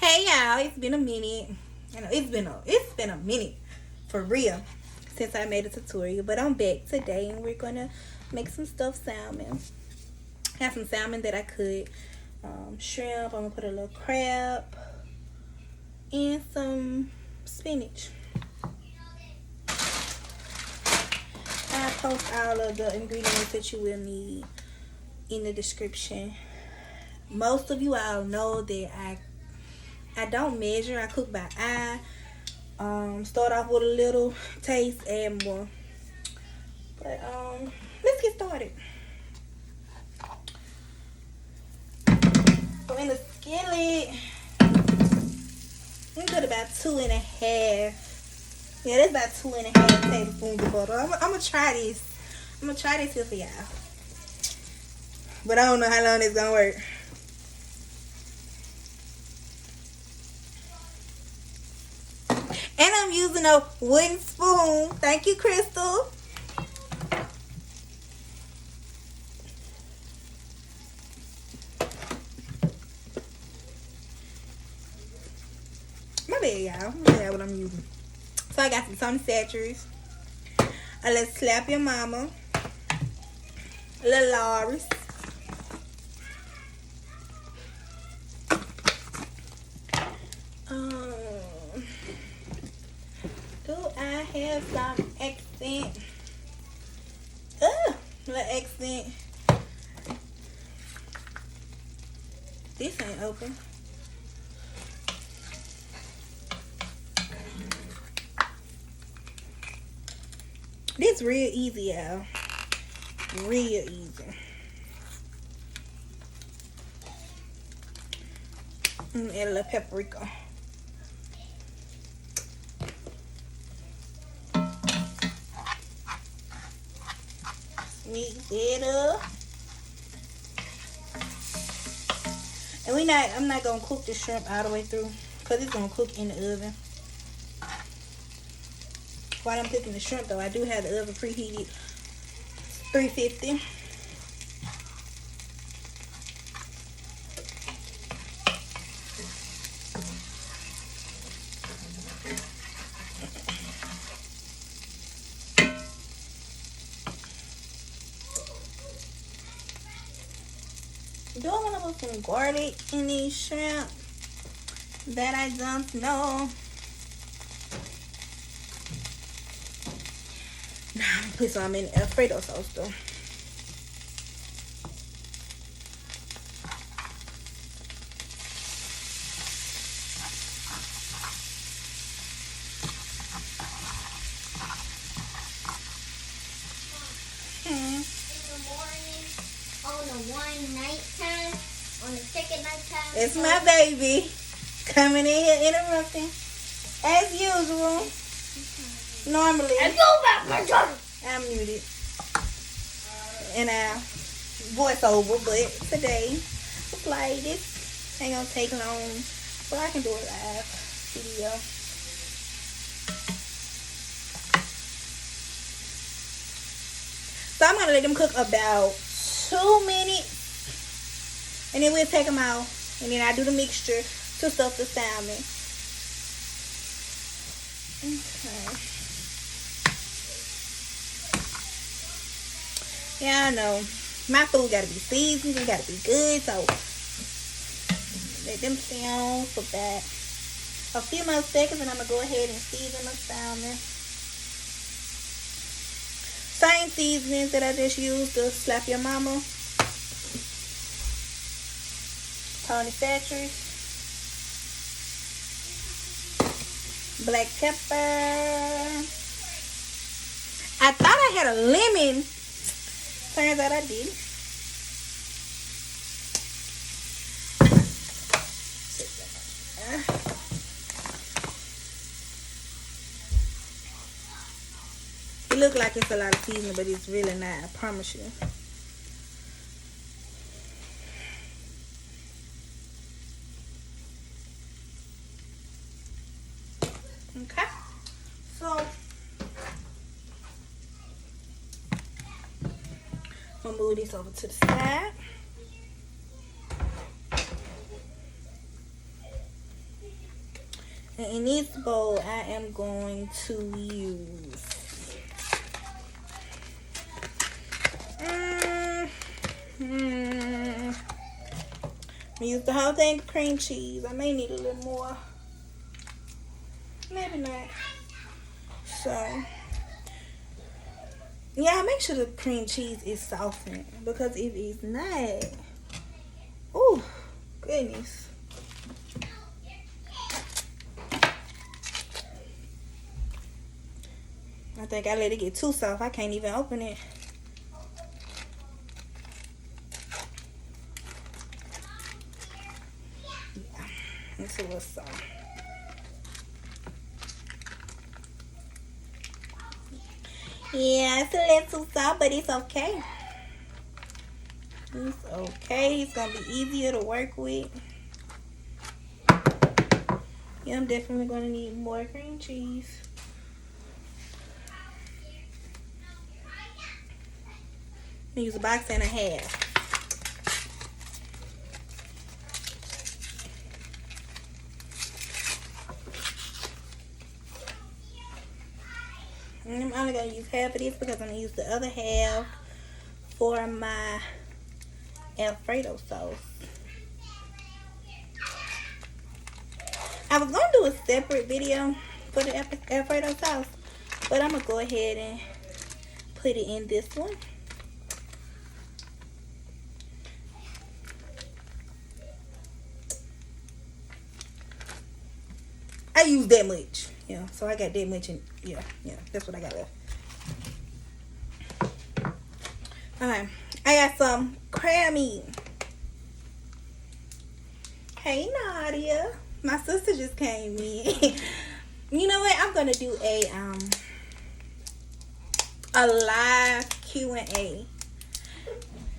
Hey y'all, it's been a minute. You know, it's been a minute for real since I made a tutorial, but I'm back today and we're gonna make some stuffed salmon. I have some salmon that I could shrimp. I'm gonna put a little crab and some spinach. I post all of the ingredients that you will need in the description. Most of you all know that I don't measure. I cook by eye. Start off with a little taste, add more. But let's get started. So in the skillet, we put about 2.5. Yeah, that's about 2.5 tablespoons of butter. I'm gonna try this. I'm gonna try this here for y'all. But I don't know how long it's gonna work. And I'm using a wooden spoon. Thank you, Crystal. My bad, y'all. My bad what I'm using. So I got some Tony Satcheries. A little Slap Your Mama. A little Laurie's. Do I have some accent? Little accent. This ain't open. This real easy, y'all. Real easy. Add a little paprika. Mix it up. And I'm not gonna cook the shrimp all the way through because it's gonna cook in the oven. While I'm cooking the shrimp though, I do have the oven preheated 350. Do I want to put some garlic in these shrimp? That I don't know. Nah, I'm gonna put some in alfredo sauce though. On the second nighttime. It's my baby coming in here interrupting as usual. Normally I'm muted and I voice over, but today it's like this ain't gonna take long, but I can do a live video. So I'm gonna let them cook about 2 minutes. And then we'll take them out. And then I do the mixture to stuff the salmon. Okay. Yeah, I know. My food gotta be seasoned. It gotta be good. So let them stay on for that. A few more seconds and I'm gonna go ahead and season the salmon. Same seasonings that I just used to Slap Your Mama. Tony Satcheries, black pepper. I thought I had a lemon. Turns out I did. It looks like it's a lot of seasoning, but it's really not. I promise you. Okay, so I'm gonna move this over to the side. And in this bowl, I am going to use use the whole thing of cream cheese. I may need a little more. Maybe not. So, yeah, make sure the cream cheese is softened. Because if it's not, oh, goodness. I think I let it get too soft. I can't even open it. Yeah, it's a little soft. Yeah, it's a little too soft, but it's okay. It's okay. It's gonna be easier to work with. Yeah, I'm definitely gonna need more cream cheese. Use a box and a half. And I'm only going to use half of this because I'm going to use the other half for my alfredo sauce. I was going to do a separate video for the alfredo sauce, but I'm going to go ahead and put it in this one. I use that much, yeah. So I got that much, and yeah, that's what I got left. Alright, I got some crab meat. Hey Nadia, my sister just came in. You know what? I'm gonna do a live Q&A,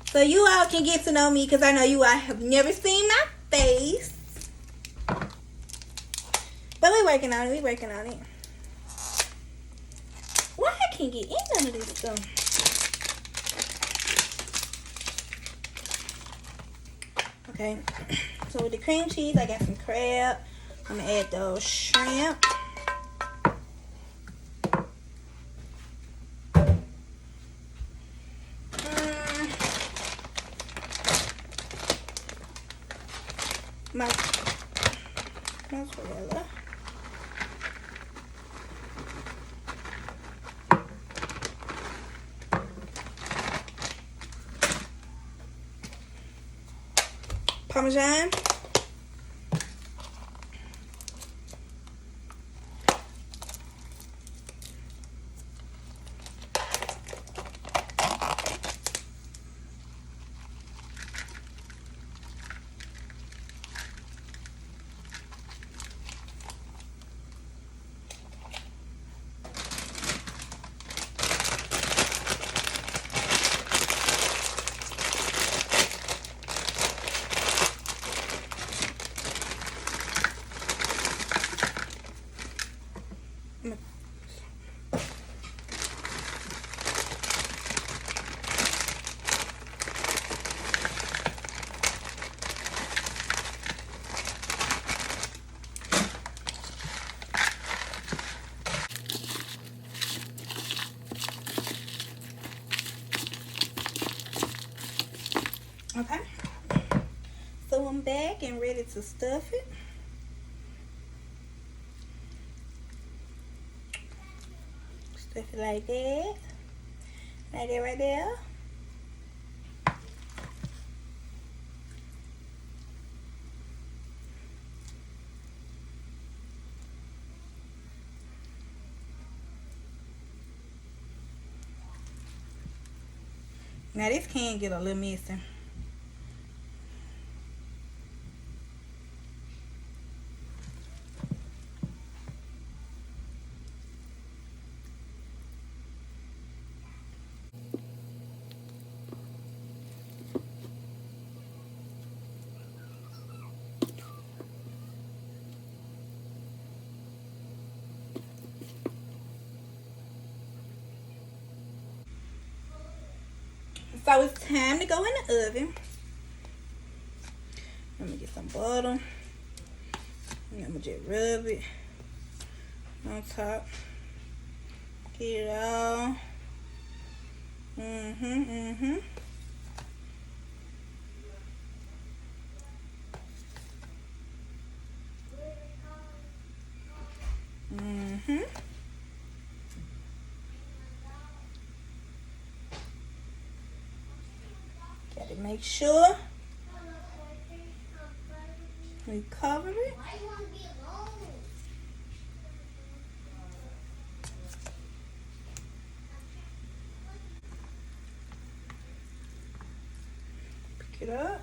so you all can get to know me, because I know you all have never seen my face. But we're working on it. Why I can't get in none of this stuff? Okay. So with the cream cheese, I got some crab. I'm going to add those shrimp. My mozzarella. Parmesan. Okay, so I'm back and ready to stuff it. Stuff it like that right there. Now this can get a little messy. So it's time to go in the oven. Let me get some butter. And I'm gonna just rub it. on top. Get it all. Mm-hmm. Gotta make sure we cover it. Pick it up.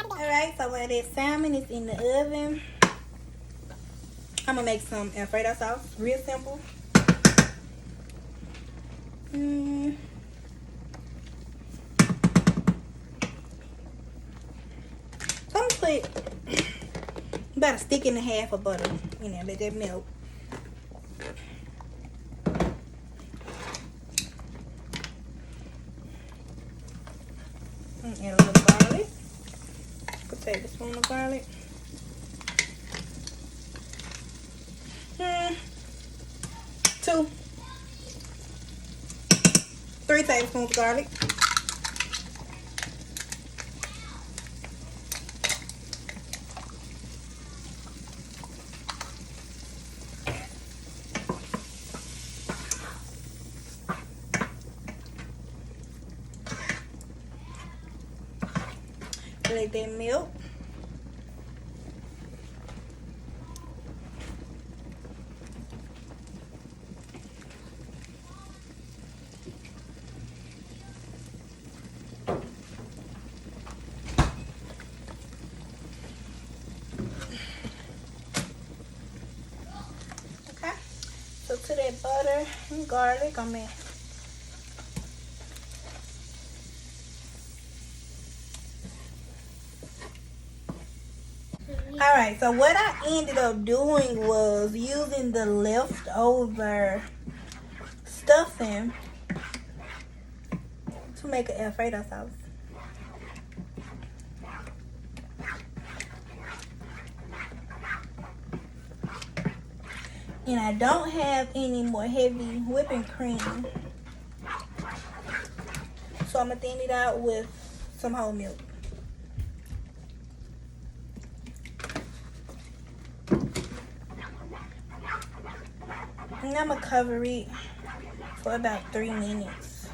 Alright, so while that salmon is in the oven, I'm gonna make some alfredo sauce. Real simple. I'm gonna put about a stick and a half of butter in there, let that melt. Add a little garlic. Tablespoon of garlic. 3 tablespoons of garlic. Let that melt. Okay, so to that butter and garlic, I'm in. Alright, so what I ended up doing was using the leftover stuffing to make an alfredo sauce. And I don't have any more heavy whipping cream, so I'm going to thin it out with some whole milk. And I'm going to cover it for about 3 minutes.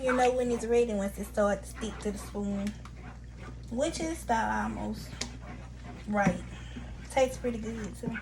You know when it's ready once it starts to stick to the spoon, which is about almost right. Tastes pretty good too.